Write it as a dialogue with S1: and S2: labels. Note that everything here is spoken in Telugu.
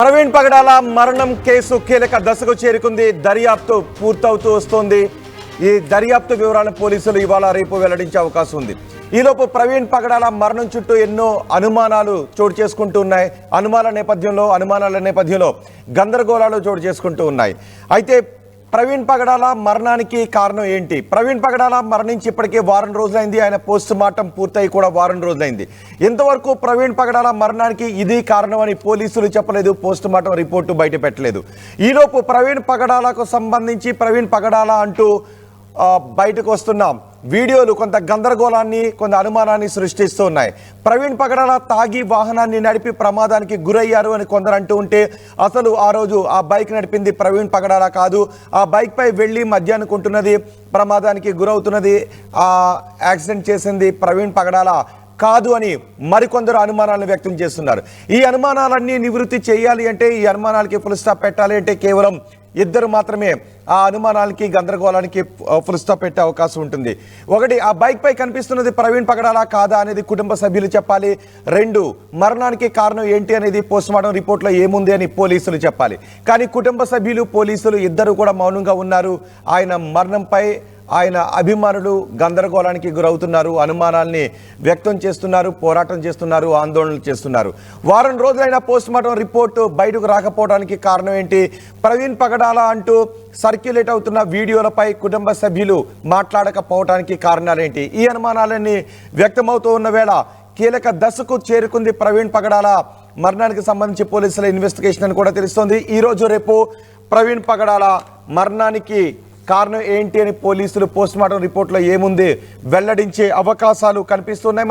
S1: ప్రవీణ్ పగడాల మరణం కేసు కీలక దశకు చేరుకుంది. దర్యాప్తు పూర్తవుతూ వస్తోంది. ఈ దర్యాప్తు వివరాలను పోలీసులు ఇవాళ రేపు వెల్లడించే అవకాశం ఉంది. ఈలోపు ప్రవీణ్ పగడాల మరణం చుట్టూ ఎన్నో అనుమానాలు చోటు చేసుకుంటూ ఉన్నాయి. అనుమానాల నేపథ్యంలో గందరగోళాలు చోటు చేసుకుంటూ ఉన్నాయి. అయితే ప్రవీణ్ పగడాల మరణానికి కారణం ఏంటి? ప్రవీణ్ పగడాల మరణించి ఇప్పటికే వారం రోజులైంది. ఆయన పోస్ట్ మార్టం పూర్తయి కూడా వారం రోజులైంది. ఇంతవరకు ప్రవీణ్ పగడాల మరణానికి ఇది కారణం అని పోలీసులు చెప్పలేదు. పోస్ట్ మార్టం రిపోర్టు బయట పెట్టలేదు. ఈలోపు ప్రవీణ్ పగడాలకు సంబంధించి ప్రవీణ్ పగడాల అంటూ బయటకు వస్తున్న వీడియోలు కొంత గందరగోళాన్ని, కొంత అనుమానాన్ని సృష్టిస్తూ ఉన్నాయి. ప్రవీణ్ పగడాల తాగి వాహనాన్ని నడిపి ప్రమాదానికి గురయ్యారు అని కొందరు అంటూ ఉంటే, అసలు ఆ రోజు ఆ బైక్ నడిపింది ప్రవీణ్ పగడాల కాదు. ఆ బైక్ పై వెళ్ళి మధ్య అనుకుంటున్నది ప్రమాదానికి గురవుతున్నది, ఆ యాక్సిడెంట్ చేసింది ప్రవీణ్ పగడాల కాదు అని మరికొందరు అనుమానాలను వ్యక్తం చేస్తున్నారు. ఈ అనుమానాలన్నీ నివృత్తి చేయాలి అంటే, ఈ అనుమానాలకి ఫుల్ స్టాప్ పెట్టాలి అంటే కేవలం ఇద్దరు మాత్రమే ఆ అనుమానాలకి, గందరగోళానికి ఫుల్ స్టాప్ పెట్టే అవకాశం ఉంటుంది. ఒకటి, ఆ బైక్ పై కనిపిస్తున్నది ప్రవీణ్ పగడాల కాదా అనేది కుటుంబ సభ్యులు చెప్పాలి. రెండు, మరణానికి కారణం ఏంటి అనేది పోస్ట్ మార్టం రిపోర్ట్లో ఏముంది అని పోలీసులు చెప్పాలి. కానీ కుటుంబ సభ్యులు, పోలీసులు ఇద్దరు కూడా మౌనంగా ఉన్నారు. ఆయన మరణంపై ఆయన అభిమానులు గందరగోళానికి గురవుతున్నారు, అనుమానాల్ని వ్యక్తం చేస్తున్నారు, పోరాటం చేస్తున్నారు, ఆందోళనలు చేస్తున్నారు. వారం రోజులైన పోస్ట్ మార్టం రిపోర్టు బయటకు రాకపోవడానికి కారణం ఏంటి? ప్రవీణ్ పగడాల అంటూ సర్క్యులేట్ అవుతున్న వీడియోలపై కుటుంబ సభ్యులు మాట్లాడకపోవడానికి కారణాలేంటి? ఈ అనుమానాలన్నీ వ్యక్తమవుతూ ఉన్న వేళ కీలక దశకు చేరుకుంది ప్రవీణ్ పగడాల మరణానికి సంబంధించి పోలీసుల ఇన్వెస్టిగేషన్ అని కూడా తెలుస్తోంది. ఈరోజు రేపు ప్రవీణ్ పగడాల మరణానికి కారణం ఏంటి అని పోలీసులు పోస్ట్ మార్టం రిపోర్ట్లో ఏముంది వెల్లడించే అవకాశాలు కనిపిస్తున్నాయి.